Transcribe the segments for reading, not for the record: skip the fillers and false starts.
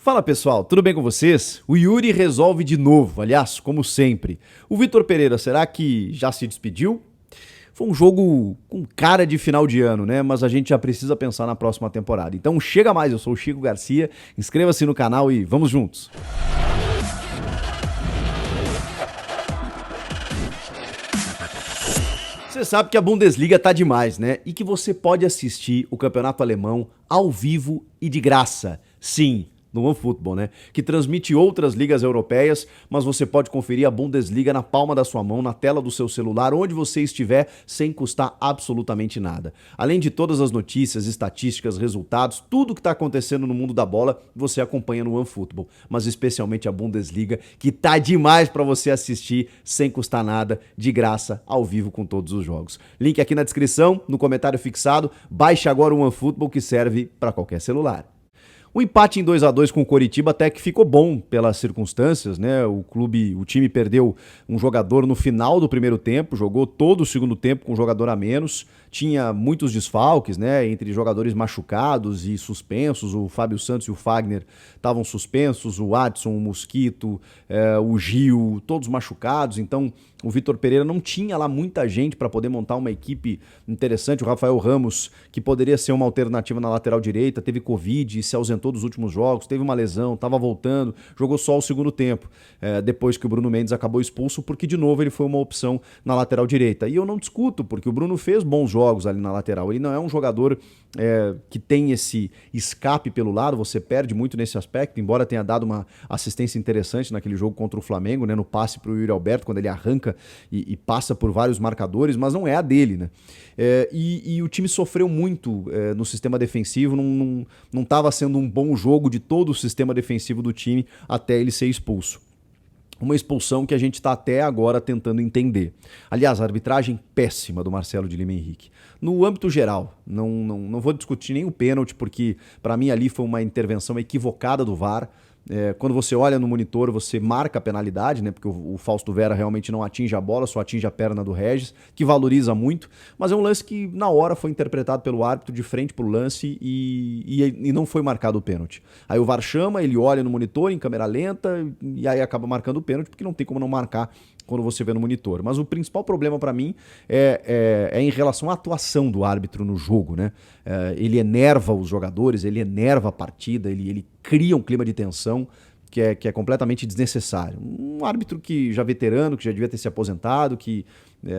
Fala pessoal, tudo bem com vocês? O Yuri resolve de novo, aliás, como sempre. O Vitor Pereira, será que já se despediu? Foi um jogo com cara de final de ano, né? Mas a gente já precisa pensar na próxima temporada. Então chega mais, eu sou o Chico Garcia, inscreva-se no canal e vamos juntos! Você sabe que a Bundesliga tá demais, né? E que você pode assistir o campeonato alemão ao vivo e de graça. Sim, no OneFootball, né? Que transmite outras ligas europeias, mas você pode conferir a Bundesliga na palma da sua mão, na tela do seu celular, onde você estiver, sem custar absolutamente nada. Além de todas as notícias, estatísticas, resultados, tudo que está acontecendo no mundo da bola, você acompanha no OneFootball, mas especialmente a Bundesliga, que tá demais para você assistir sem custar nada, de graça, ao vivo com todos os jogos. Link aqui na descrição, no comentário fixado. Baixe agora o OneFootball, que serve para qualquer celular. O empate em 2-2 com o Coritiba até que ficou bom pelas circunstâncias, né? O time perdeu um jogador no final do primeiro tempo, jogou todo o segundo tempo com um jogador a menos, tinha muitos desfalques, né? Entre jogadores machucados e suspensos, o Fábio Santos e o Fagner estavam suspensos, o Adson, o Mosquito, o Gil, todos machucados, então o Vitor Pereira não tinha lá muita gente para poder montar uma equipe interessante. O Rafael Ramos, que poderia ser uma alternativa na lateral direita, teve Covid e se ausentou dos últimos jogos, teve uma lesão, estava voltando, jogou só o segundo tempo, depois que o Bruno Mendes acabou expulso, porque de novo ele foi uma opção na lateral direita. E eu não discuto, porque o Bruno fez bons jogos ali na lateral. Ele não é um jogador que tem esse escape pelo lado, você perde muito nesse aspecto, embora tenha dado uma assistência interessante naquele jogo contra o Flamengo, né, no passe para o Yuri Alberto, quando ele arranca e passa por vários marcadores, mas não é a dele, né? E o time sofreu muito no sistema defensivo, não estava sendo um bom jogo de todo o sistema defensivo do time até ele ser expulso. Uma expulsão que a gente está até agora tentando entender. Aliás, a arbitragem péssima do Marcelo de Lima Henrique. No âmbito geral, não vou discutir nem o pênalti, porque para mim ali foi uma intervenção equivocada do VAR. Quando você olha no monitor, você marca a penalidade, né? Porque o Fausto Vera realmente não atinge a bola, só atinge a perna do Regis, que valoriza muito, mas é um lance que na hora foi interpretado pelo árbitro de frente para o lance e não foi marcado o pênalti. Aí o VAR chama, ele olha no monitor em câmera lenta e aí acaba marcando o pênalti, porque não tem como não marcar quando você vê no monitor. Mas o principal problema para mim é em relação à atuação do árbitro no jogo, né? Ele enerva os jogadores, ele enerva a partida, ele cria um clima de tensão que é completamente desnecessário. Um árbitro que já veterano, que já devia ter se aposentado, que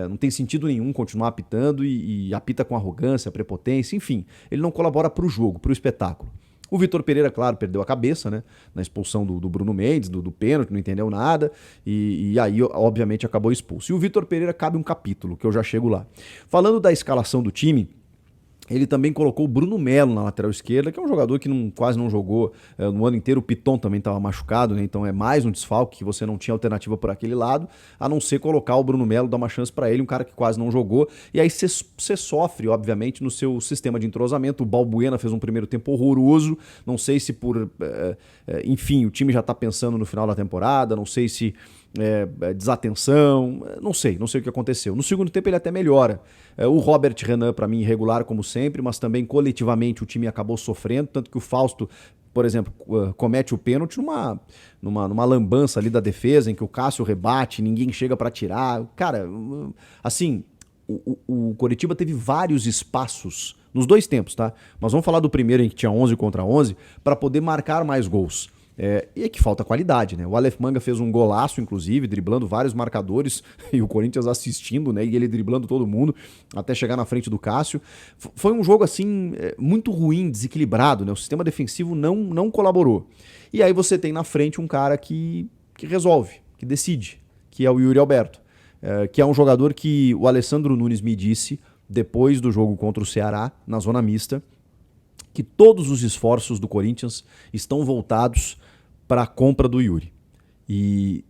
não tem sentido nenhum continuar apitando e apita com arrogância, prepotência, enfim, ele não colabora para o jogo, para o espetáculo. O Vitor Pereira, claro, perdeu a cabeça, né? Na expulsão do Bruno Mendes, do pênalti, não entendeu nada, e aí, obviamente, acabou expulso. E o Vitor Pereira cabe um capítulo, que eu já chego lá. Falando da escalação do time, ele também colocou o Bruno Melo na lateral esquerda, que é um jogador que quase não jogou no ano inteiro. O Piton também estava machucado, né? Então é mais um desfalque que você não tinha alternativa por aquele lado, a não ser colocar o Bruno Melo, dar uma chance para ele, um cara que quase não jogou. E aí você sofre, obviamente, no seu sistema de entrosamento. O Balbuena fez um primeiro tempo horroroso, não sei se enfim, o time já está pensando no final da temporada, não sei se desatenção, não sei o que aconteceu. No segundo tempo ele até melhora. O Robert Renan, para mim, irregular como sempre, mas também coletivamente o time acabou sofrendo, tanto que o Fausto, por exemplo, comete o pênalti numa lambança ali da defesa, em que o Cássio rebate, ninguém chega para tirar. Cara, assim, o Coritiba teve vários espaços nos dois tempos, tá? Mas vamos falar do primeiro, em que tinha 11 contra 11, para poder marcar mais gols. E é que falta qualidade, né? O Aleph Manga fez um golaço, inclusive, driblando vários marcadores, e o Corinthians assistindo, né? E ele driblando todo mundo, até chegar na frente do Cássio. Foi um jogo, assim, muito ruim, desequilibrado, né? O sistema defensivo não colaborou. E aí você tem na frente um cara que resolve, que decide, que é o Yuri Alberto, que é um jogador que o Alessandro Nunes me disse, depois do jogo contra o Ceará, na zona mista, que todos os esforços do Corinthians estão voltados para a compra do Yuri. E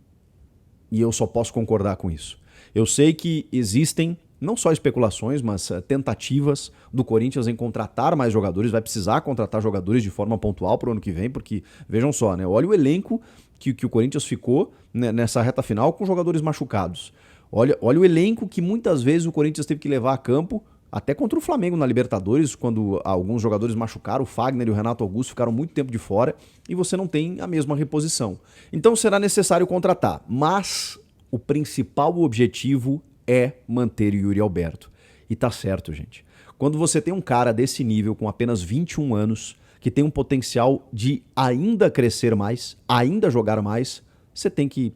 eu só posso concordar com isso. Eu sei que existem não só especulações, mas tentativas do Corinthians em contratar mais jogadores. Vai precisar contratar jogadores de forma pontual para o ano que vem, porque, vejam só, né? Olha o elenco que o Corinthians ficou, né, nessa reta final com jogadores machucados. Olha o elenco que muitas vezes o Corinthians teve que levar a campo Até contra o Flamengo na Libertadores, quando alguns jogadores machucaram, o Fagner e o Renato Augusto ficaram muito tempo de fora e você não tem a mesma reposição. Então será necessário contratar, mas o principal objetivo é manter o Yuri Alberto. E tá certo, gente. Quando você tem um cara desse nível, com apenas 21 anos, que tem um potencial de ainda crescer mais, ainda jogar mais, você tem que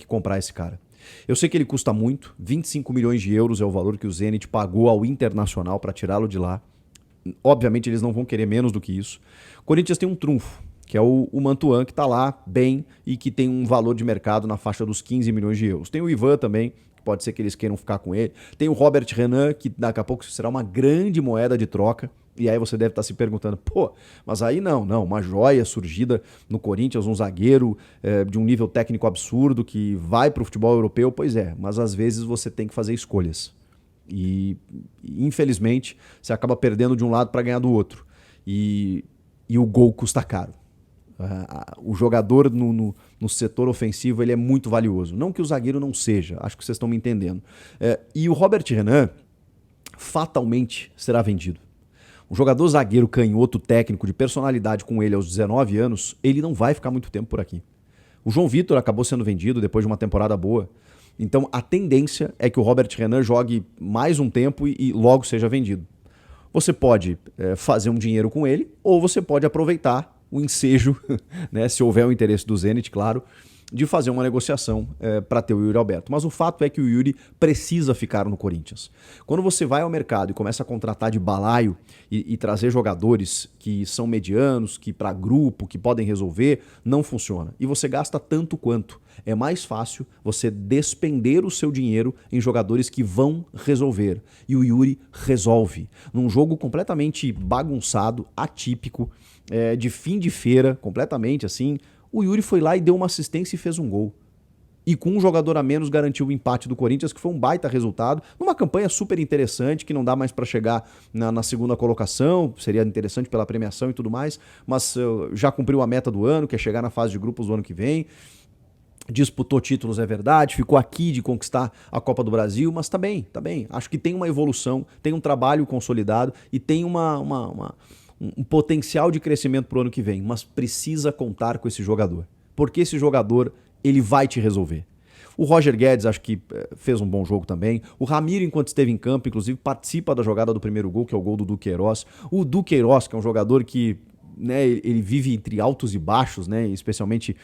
comprar esse cara. Eu sei que ele custa muito, 25 milhões de euros é o valor que o Zenit pagou ao Internacional para tirá-lo de lá. Obviamente eles não vão querer menos do que isso. O Corinthians tem um trunfo, que é o Mantuan, que está lá bem e que tem um valor de mercado na faixa dos 15 milhões de euros. Tem o Ivan também, pode ser que eles queiram ficar com ele. Tem o Robert Renan, que daqui a pouco será uma grande moeda de troca. E aí você deve estar se perguntando, pô, mas aí não, uma joia surgida no Corinthians, um zagueiro de um nível técnico absurdo que vai para o futebol europeu. Pois é, mas às vezes você tem que fazer escolhas. E infelizmente você acaba perdendo de um lado para ganhar do outro. E o gol custa caro. O jogador no setor ofensivo ele é muito valioso. Não que o zagueiro não seja, acho que vocês estão me entendendo. E o Robert Renan fatalmente será vendido. Um jogador zagueiro canhoto técnico de personalidade com ele aos 19 anos, ele não vai ficar muito tempo por aqui. O João Vitor acabou sendo vendido depois de uma temporada boa. Então a tendência é que o Robert Renan jogue mais um tempo e logo seja vendido. Você pode fazer um dinheiro com ele ou você pode aproveitar o ensejo, né, se houver o interesse do Zenit, claro, de fazer uma negociação para ter o Yuri Alberto. Mas o fato é que o Yuri precisa ficar no Corinthians. Quando você vai ao mercado e começa a contratar de balaio e trazer jogadores que são medianos, que para grupo, que podem resolver, não funciona. E você gasta tanto quanto. É mais fácil você despender o seu dinheiro em jogadores que vão resolver. E o Yuri resolve. Num jogo completamente bagunçado, atípico, de fim de feira, completamente assim, o Yuri foi lá e deu uma assistência e fez um gol. E com um jogador a menos garantiu o empate do Corinthians, que foi um baita resultado, numa campanha super interessante, que não dá mais para chegar na segunda colocação, seria interessante pela premiação e tudo mais, mas já cumpriu a meta do ano, que é chegar na fase de grupos do ano que vem. Disputou títulos, é verdade, ficou aqui de conquistar a Copa do Brasil, mas tá bem. Acho que tem uma evolução, tem um trabalho consolidado e tem um potencial de crescimento para o ano que vem, mas precisa contar com esse jogador, porque esse jogador ele vai te resolver. O Roger Guedes acho que fez um bom jogo também. O Ramiro, enquanto esteve em campo, inclusive participa da jogada do primeiro gol, que é o gol do Duqueiroz. O Duqueiroz, que é um jogador que, né, ele vive entre altos e baixos, né, especialmente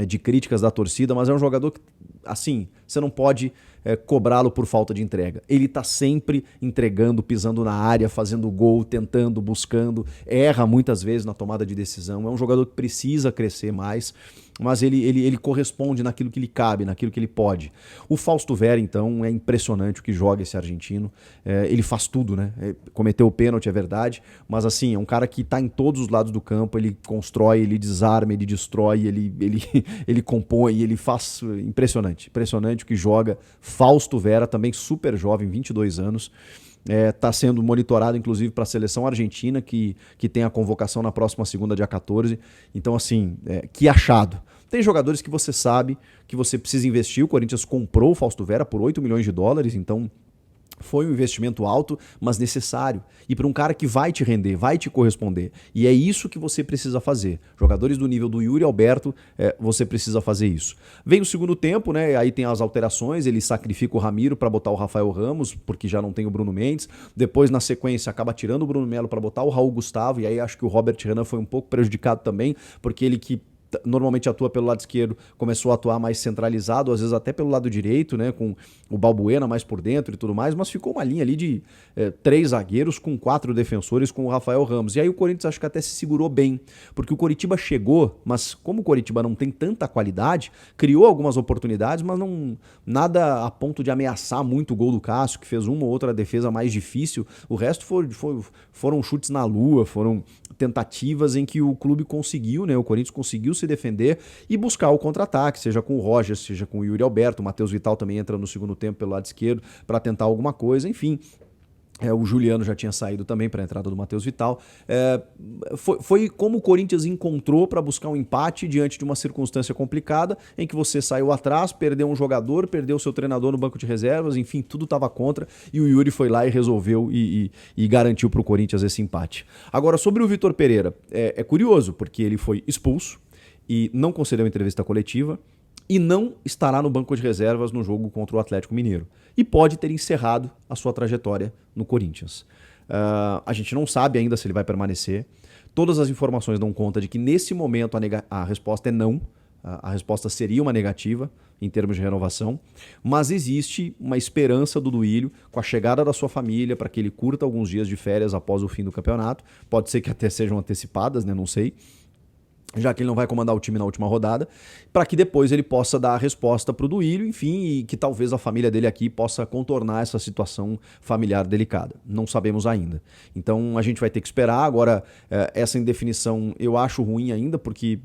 de críticas da torcida, mas é um jogador que, assim, você não pode cobrá-lo por falta de entrega. Ele tá sempre entregando, pisando na área, fazendo gol, tentando, buscando, erra muitas vezes na tomada de decisão. É um jogador que precisa crescer mais, mas ele corresponde naquilo que lhe cabe, naquilo que ele pode. O Fausto Vera, então, é impressionante o que joga esse argentino. Ele faz tudo, né? Cometeu o pênalti, é verdade, mas assim, é um cara que tá em todos os lados do campo, ele constrói, ele desarma, ele destrói, ele compõe, ele faz impressionante o que joga. Fausto Vera, também super jovem, 22 anos, está sendo monitorado inclusive para a seleção argentina, que tem a convocação na próxima segunda, dia 14. Então assim, que achado. Tem jogadores que você sabe que você precisa investir. O Corinthians comprou o Fausto Vera por 8 milhões de dólares, então foi um investimento alto, mas necessário. E para um cara que vai te render, vai te corresponder. E é isso que você precisa fazer. Jogadores do nível do Yuri Alberto, você precisa fazer isso. Vem o segundo tempo, né? Aí tem as alterações, ele sacrifica o Ramiro para botar o Rafael Ramos, porque já não tem o Bruno Mendes. Depois, na sequência, acaba tirando o Bruno Melo para botar o Raul Gustavo. E aí acho que o Robert Renan foi um pouco prejudicado também, porque ele que normalmente atua pelo lado esquerdo, começou a atuar mais centralizado, às vezes até pelo lado direito, né, com o Balbuena mais por dentro e tudo mais, mas ficou uma linha ali de 3 zagueiros com 4 defensores com o Rafael Ramos. E aí o Corinthians acho que até se segurou bem, porque o Coritiba chegou, mas como o Coritiba não tem tanta qualidade, criou algumas oportunidades, mas não nada a ponto de ameaçar muito o gol do Cássio, que fez uma ou outra defesa mais difícil. O resto foram chutes na lua, foram tentativas em que o clube conseguiu, né, o Corinthians conseguiu se defender e buscar o contra-ataque, seja com o Roger, seja com o Yuri Alberto. O Matheus Vital também entra no segundo tempo pelo lado esquerdo para tentar alguma coisa, enfim. O Juliano já tinha saído também para a entrada do Matheus Vital. Foi como o Corinthians encontrou para buscar um empate diante de uma circunstância complicada, em que você saiu atrás, perdeu um jogador, perdeu seu treinador no banco de reservas, enfim, tudo estava contra, e o Yuri foi lá e resolveu e garantiu para o Corinthians esse empate. Agora, sobre o Vitor Pereira, é curioso, porque ele foi expulso e não concedeu entrevista coletiva, e não estará no banco de reservas no jogo contra o Atlético Mineiro. E pode ter encerrado a sua trajetória no Corinthians. A gente não sabe ainda se ele vai permanecer. Todas as informações dão conta de que nesse momento a resposta é não. A resposta seria uma negativa em termos de renovação, mas existe uma esperança do Duílio com a chegada da sua família para que ele curta alguns dias de férias após o fim do campeonato. Pode ser que até sejam antecipadas, né? Não sei. Já que ele não vai comandar o time na última rodada, para que depois ele possa dar a resposta para o Duílio, enfim, e que talvez a família dele aqui possa contornar essa situação familiar delicada. Não sabemos ainda. Então a gente vai ter que esperar. Agora, essa indefinição eu acho ruim ainda, porque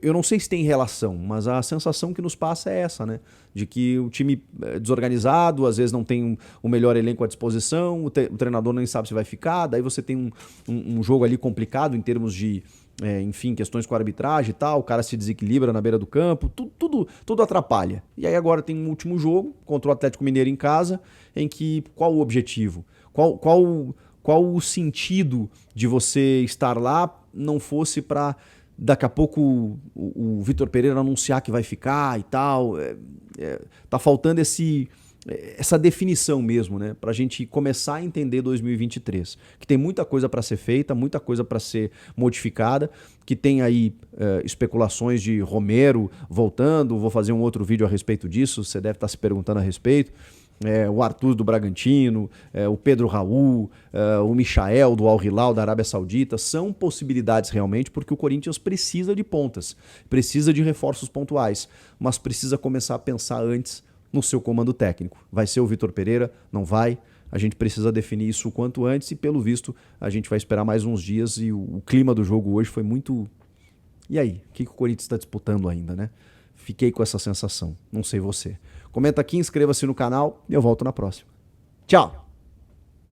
eu não sei se tem relação, mas a sensação que nos passa é essa, né? De que o time é desorganizado, às vezes não tem o melhor elenco à disposição, o treinador nem sabe se vai ficar, daí você tem um jogo ali complicado em termos de enfim, questões com a arbitragem e tal, o cara se desequilibra na beira do campo, tudo atrapalha. E aí agora tem um último jogo contra o Atlético Mineiro em casa, em que qual o objetivo? Qual o sentido de você estar lá não fosse para daqui a pouco o Vitor Pereira anunciar que vai ficar e tal? Tá faltando essa definição mesmo, né? Pra gente começar a entender 2023. Que tem muita coisa para ser feita, muita coisa para ser modificada, que tem aí especulações de Romero voltando, vou fazer um outro vídeo a respeito disso, você deve estar se perguntando a respeito. O Arthur do Bragantino, o Pedro Raul, o Michael do Al Hilal da Arábia Saudita, são possibilidades realmente, porque o Corinthians precisa de pontas, precisa de reforços pontuais, mas precisa começar a pensar antes no seu comando técnico. Vai ser o Vitor Pereira? Não vai? A gente precisa definir isso o quanto antes e, pelo visto, a gente vai esperar mais uns dias e o clima do jogo hoje foi muito... E aí? O que o Corinthians está disputando ainda, né? Fiquei com essa sensação. Não sei você. Comenta aqui, inscreva-se no canal e eu volto na próxima. Tchau!